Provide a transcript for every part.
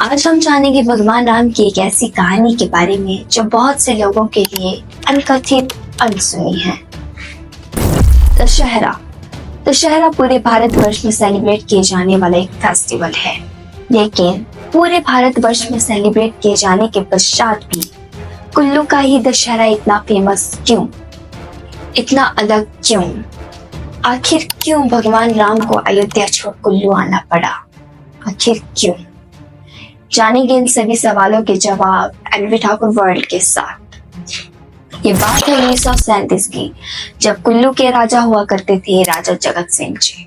आज हम जानेंगे भगवान राम की एक ऐसी कहानी के बारे में जो बहुत से लोगों के लिए अनकथित अनसुनी है। दशहरा दशहरा पूरे भारतवर्ष में सेलिब्रेट किए जाने वाला एक फेस्टिवल है, लेकिन पूरे भारतवर्ष में सेलिब्रेट किए जाने के पश्चात भी कुल्लू का ही दशहरा इतना फेमस क्यों, इतना अलग क्यों? आखिर क्यों भगवान राम को अयोध्या छोड़ कुल्लू आना पड़ा? आखिर क्यों? जानेंगे इन सभी सवालों के जवाब एनवी ठाकुर वर्ल्ड के साथ। ये बात है 1937 की, जब कुल्लू के राजा हुआ करते थे राजा जगत सिंह जी।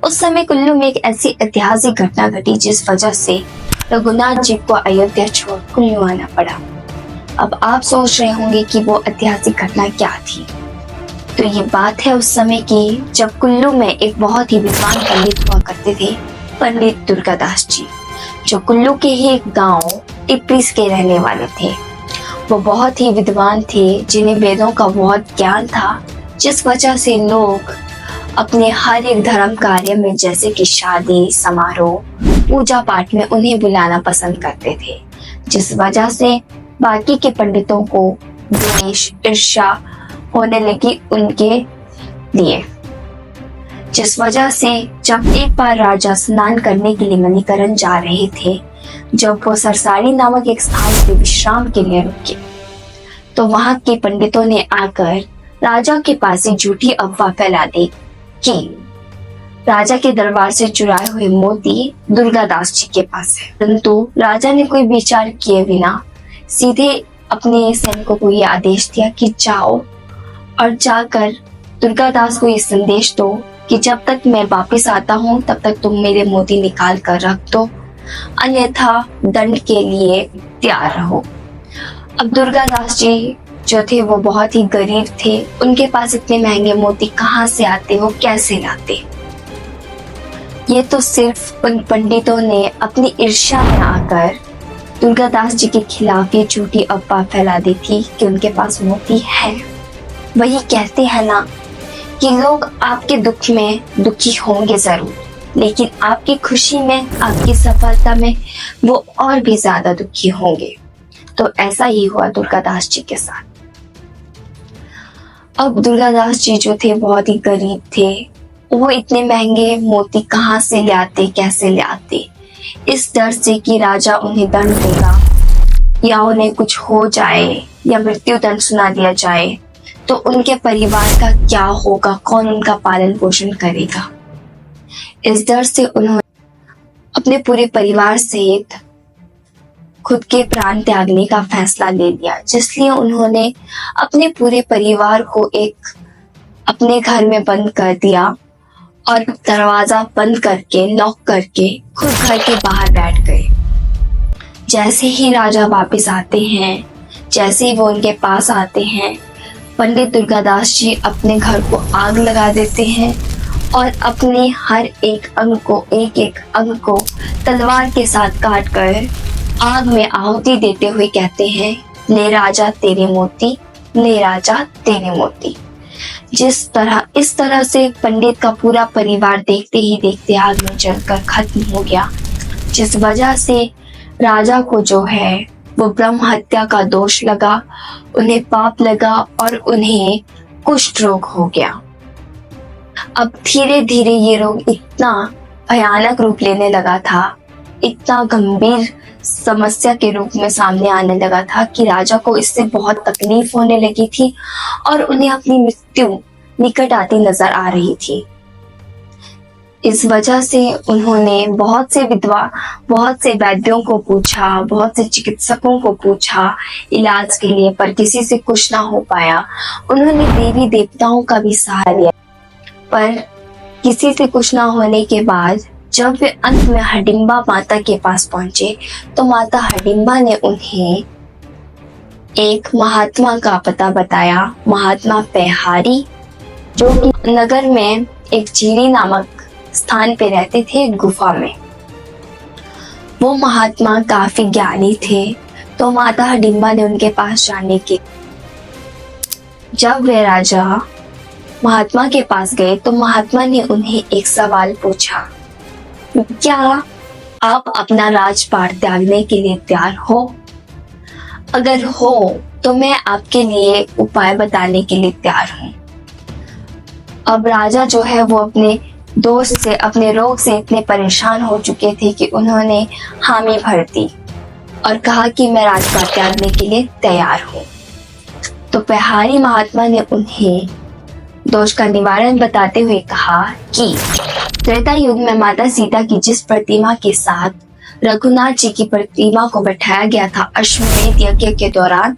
उस समय कुल्लू में एक ऐसी ऐतिहासिक घटना घटी जिस वजह से रघुनाथ जी को अयोध्या छोड़ कुल्लू आना पड़ा। अब आप सोच रहे होंगे कि वो ऐतिहासिक घटना क्या थी। तो ये बात है उस समय की जब कुल्लू में एक बहुत ही विद्वान पंडित हुआ करते थे, पंडित दुर्गादास जी, जो कुल्लू के ही एक गांव टिप्पीस के रहने वाले थे। वो बहुत ही विद्वान थे, जिन्हें वेदों का बहुत ज्ञान था, जिस वजह से लोग अपने हर एक धर्म कार्य में, जैसे कि शादी समारोह, पूजा पाठ में उन्हें बुलाना पसंद करते थे, जिस वजह से बाकी के पंडितों को द्वेष ईर्ष्या होने लगी उनके लिए। जिस वजह से जब एक बार राजा स्नान करने के लिए मणिकरण जा रहे थे, जब वो सरसाड़ी नामक एक स्थान पे विश्राम के लिए रुके, तो वहां के पंडितों ने आकर राजा के पास एक झूठी अफवाह फैला दी कि राजा के दरबार से चुराए हुए मोती दुर्गादास जी के पास है। परंतु राजा ने कोई विचार किए बिना सीधे अपने सैनिकों को यह आदेश दिया कि जाओ और जाकर दुर्गादास को ये संदेश दो कि जब तक मैं वापस आता हूँ तब तक तुम मेरे मोती निकाल कर रख दो, अन्यथा दंड के लिए तैयार रहो। अब दुर्गादास जी जो थे वो बहुत ही गरीब थे, उनके पास इतने महंगे मोती कहाँ से आते, वो कैसे लाते? ये तो सिर्फ उन पंडितों ने अपनी ईर्ष्या में आकर दुर्गादास जी के खिलाफ ये झूठी अफवाह फैला दी थी कि उनके पास मोती है। वही कहते हैं ना कि लोग आपके दुख में दुखी होंगे जरूर, लेकिन आपकी खुशी में, आपकी सफलता में वो और भी ज्यादा दुखी होंगे। तो ऐसा ही हुआ दुर्गादास जी के साथ। अब दुर्गादास जी जो थे बहुत ही गरीब थे, वो इतने महंगे मोती कहाँ से लाते, कैसे लाते? इस डर से कि राजा उन्हें दंड देगा या उन्हें कुछ हो जाए या मृत्यु दंड सुना दिया जाए तो उनके परिवार का क्या होगा, कौन उनका पालन पोषण करेगा? इस डर से उन्होंने अपने पूरे परिवार सहित खुद के प्राण त्यागने का फैसला ले लिया, जिसलिए उन्होंने अपने पूरे परिवार को एक अपने घर में बंद कर दिया और दरवाजा बंद करके, लॉक करके खुद घर के बाहर बैठ गए। जैसे ही राजा वापस आते हैं, जैसे ही वो उनके पास आते हैं, पंडित दुर्गादास जी अपने घर को आग लगा देते हैं और अपने हर एक अंग को तलवार के साथ काट कर आग में आहुति देते हुए कहते हैं, ले राजा तेरे मोती, ले राजा तेरे मोती। इस तरह से पंडित का पूरा परिवार देखते ही देखते आग में जलकर खत्म हो गया, जिस वजह से राजा को जो है वो ब्रह्म हत्या का दोष लगा, उन्हें पाप लगा और उन्हें कुष्ठ रोग हो गया। अब धीरे धीरे ये रोग इतना भयानक रूप लेने लगा था, इतना गंभीर समस्या के रूप में सामने आने लगा था कि राजा को इससे बहुत तकलीफ होने लगी थी और उन्हें अपनी मृत्यु निकट आती नजर आ रही थी। इस वजह से उन्होंने बहुत से वैद्यों को पूछा, बहुत से चिकित्सकों को पूछा इलाज के लिए, पर किसी से कुछ ना हो पाया। उन्होंने देवी देवताओं का भी सहारा लिया, पर किसी से कुछ ना होने के बाद जब वे अंत में हडिम्बा माता के पास पहुंचे तो माता हडिम्बा ने उन्हें एक महात्मा का पता बताया, महात्मा पेहारी, जो कि नगर में एक झीरी नामक स्थान पे रहते थे, एक गुफा में। वो महात्मा काफी ज्ञानी थे, तो माता हडिम्बा ने उनके पास जाने के जब वे राजा महात्मा के पास गए तो महात्मा ने उन्हें एक सवाल पूछा, क्या आप अपना राजपाट त्यागने के लिए तैयार हो? अगर हो तो मैं आपके लिए उपाय बताने के लिए तैयार हूँ। अब राजा जो है वो अपने दोस्त से, अपने रोग से इतने परेशान हो चुके थे कि उन्होंने हामी भर दी और कहा कि मैं राजपाट त्यागने के लिए तैयार हूँ। तो पहाड़ी महात्मा ने उन्हें दोष का निवारण बताते हुए कहा कि त्रेता युग में माता सीता की जिस प्रतिमा के साथ रघुनाथ जी की प्रतिमा को बैठाया गया था अश्वमेध यज्ञ के दौरान,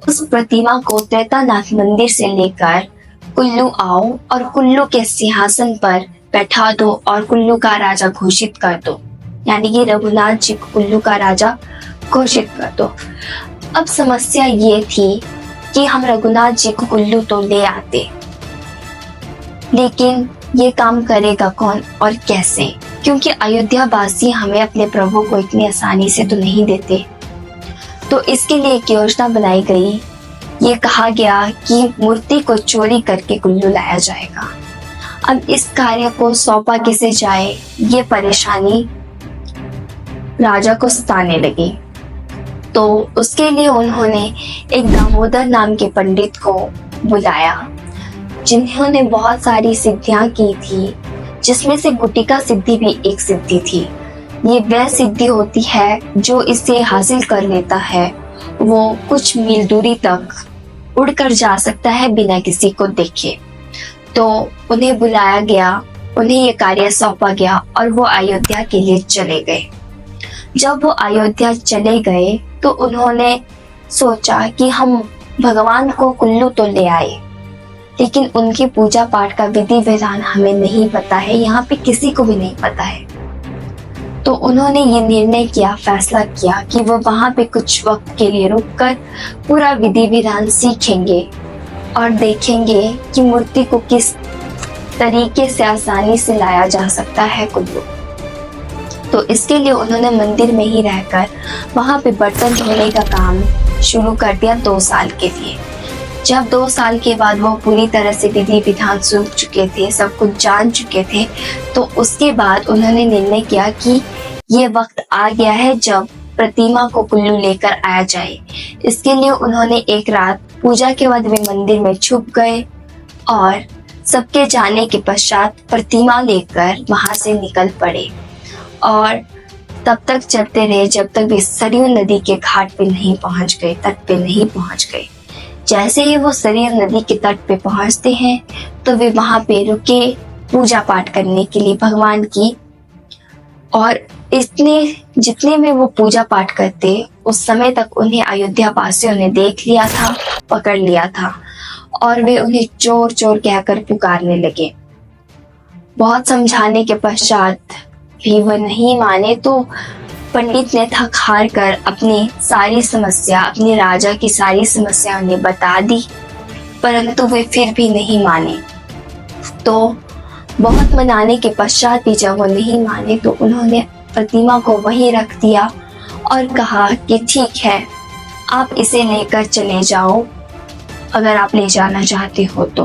उस प्रतिमा को त्रेतानाथ मंदिर से लेकर कुल्लू आओ और कुल्लू के सिंहासन पर बैठा दो और कुल्लू का राजा घोषित कर दो। यानी कि रघुनाथ जी को कुल्लू का राजा घोषित कर दो। अब समस्या ये थी कि हम रघुनाथ जी को कुल्लू तो ले आते, लेकिन ये काम करेगा कौन और कैसे? क्योंकि अयोध्या वासी हमें अपने प्रभु को इतनी आसानी से तो नहीं देते। तो इसके लिए एक योजना बनाई गई। ये कहा गया कि मूर्ति को चोरी करके कुल्लू लाया जाएगा। अब इस कार्य को सौंपा किसे जाए, ये परेशानी राजा को सताने लगी। तो उसके लिए उन्होंने एक दामोदर नाम के पंडित को बुलाया, जिन्होंने बहुत सारी सिद्धियां की थी, जिसमें से गुटिका सिद्धि भी एक सिद्धि थी। ये वह सिद्धि होती है जो इसे हासिल कर लेता है वो कुछ मील दूरी तक उड़कर जा सकता है बिना किसी को देखे। तो उन्हें बुलाया गया, उन्हें ये कार्य सौंपा गया और वो अयोध्या के लिए चले गए। जब वो अयोध्या चले गए तो उन्होंने सोचा कि हम भगवान को कुल्लू तो ले आए, लेकिन उनकी पूजा पाठ का विधि विधान हमें नहीं पता है, यहाँ पे किसी को भी नहीं पता है। तो उन्होंने ये निर्णय किया, फैसला किया कि वो वहाँ पे कुछ वक्त के लिए रुककर पूरा विधि विधान सीखेंगे और देखेंगे कि मूर्ति को किस तरीके से आसानी से लाया जा सकता है कुल्लू। तो इसके लिए उन्होंने मंदिर में ही रहकर वहाँ पे बर्तन धोने का काम शुरू कर दिया 2 साल के लिए। जब 2 साल के बाद वो पूरी तरह से विधि विधान सीख चुके थे, सब कुछ जान चुके थे, तो उसके बाद उन्होंने निर्णय किया कि ये वक्त आ गया है जब प्रतिमा को कुल्लू लेकर आया जाए। इसके लिए उन्होंने एक रात पूजा के बाद वे मंदिर में छुप गए और सबके जाने के पश्चात प्रतिमा लेकर वहां से निकल पड़े और तब तक चलते रहे जब तक वे सरयू नदी के घाट पे नहीं पहुंच गए, तट पे नहीं पहुंच गए। जैसे ही वो सरयू नदी के तट पे पहुंचते हैं तो वे वहां पे रुके पूजा पाठ करने के लिए भगवान की, और जितने में वो पूजा पाठ करते उस समय तक उन्हें अयोध्या वासियों ने देख लिया था, पकड़ लिया था और वे उन्हें चोर चोर कहकर पुकारने लगे। बहुत समझाने के पश्चात भी वह नहीं माने तो पंडित ने थक हार कर अपनी सारी समस्या, अपने राजा की सारी समस्या उन्हें बता दी, परंतु वे फिर भी नहीं माने। तो बहुत मनाने के पश्चात भी जब वो नहीं माने तो उन्होंने प्रतिमा को वहीं रख दिया और कहा कि ठीक है, आप इसे लेकर चले जाओ अगर आप ले जाना चाहते हो तो।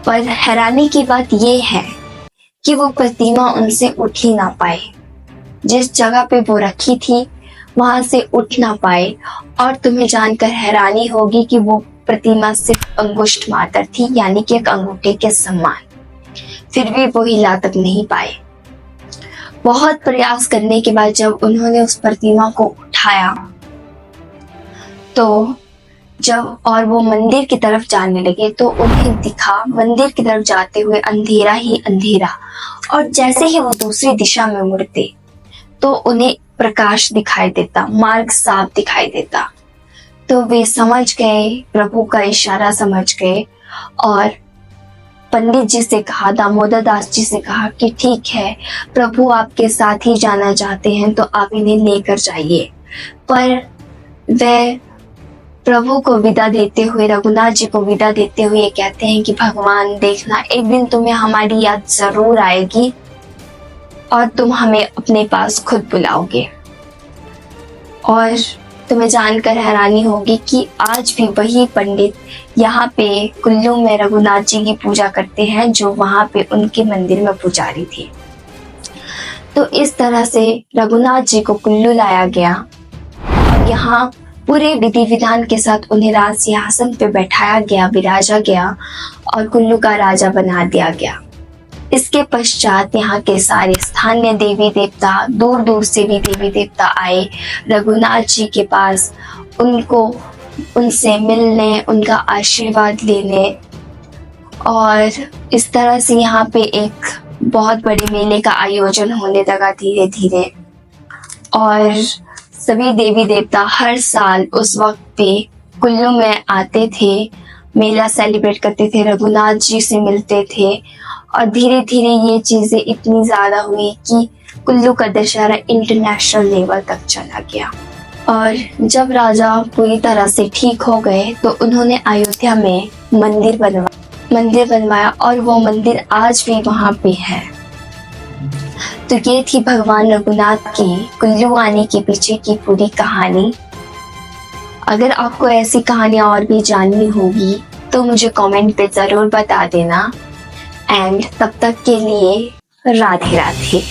पर हैरानी की बात यह है कि वो प्रतिमा उनसे उठ ही ना पाए। जिस जगह पे वो रखी थी वहां से उठ ना पाए, और तुम्हें जानकर हैरानी होगी कि वो प्रतिमा सिर्फ अंगुष्ठ मात्र थी, यानी कि एक अंगूठे के समान। फिर भी वो हिला तक नहीं पाए। बहुत प्रयास करने के बाद जब उन्होंने उस प्रतिमा को उठाया तो जब और वो मंदिर की तरफ जाने लगे तो उन्हें दिखा मंदिर की तरफ जाते हुए अंधेरा ही अंधेरा, और जैसे ही वो दूसरी दिशा में मुड़ते तो उन्हें प्रकाश दिखाई देता, मार्ग साफ दिखाई देता। तो वे समझ गए, प्रभु का इशारा समझ गए और पंडित जी से कहा, दामोदर दास जी से कहा कि ठीक है, प्रभु आपके साथ ही जाना चाहते हैं तो आप इन्हें लेकर जाइए। पर वे प्रभु को विदा देते हुए, रघुनाथ जी को विदा देते हुए कहते हैं कि भगवान देखना, एक दिन तुम्हें हमारी याद जरूर आएगी और तुम हमें अपने पास खुद बुलाओगे। और तुम्हें जानकर हैरानी होगी कि आज भी वही पंडित यहाँ पे कुल्लू में रघुनाथ जी की पूजा करते हैं जो वहां पे उनके मंदिर में पुजारी थे। तो इस तरह से रघुनाथ जी को कुल्लू लाया गया और यहाँ पूरे विधि विधान के साथ उन्हें राज सिंहासन पे बैठाया गया, विराजा गया और कुल्लू का राजा बना दिया गया। इसके पश्चात यहाँ के सारे स्थानीय देवी देवता, दूर दूर से भी देवी देवता आए रघुनाथ जी के पास, उनसे मिलने, उनका आशीर्वाद लेने। और इस तरह से यहाँ पे एक बहुत बड़े मेले का आयोजन होने लगा धीरे धीरे। और सभी देवी देवता हर साल उस वक्त पे कुल्लू में आते थे, मेला सेलिब्रेट करते थे, रघुनाथ जी से मिलते थे। और धीरे धीरे ये चीजें इतनी ज्यादा हुई कि कुल्लू का दशहरा इंटरनेशनल लेवल तक चला गया। और जब राजा पूरी तरह से ठीक हो गए तो उन्होंने अयोध्या में मंदिर बनवाया और वो मंदिर आज भी वहाँ पे है। तो ये थी भगवान रघुनाथ की कुल्लू आने के पीछे की पूरी कहानी। अगर आपको ऐसी कहानियां और भी जाननी होगी तो मुझे कमेंट पे जरूर बता देना। एंड तब तक के लिए राधे राधे।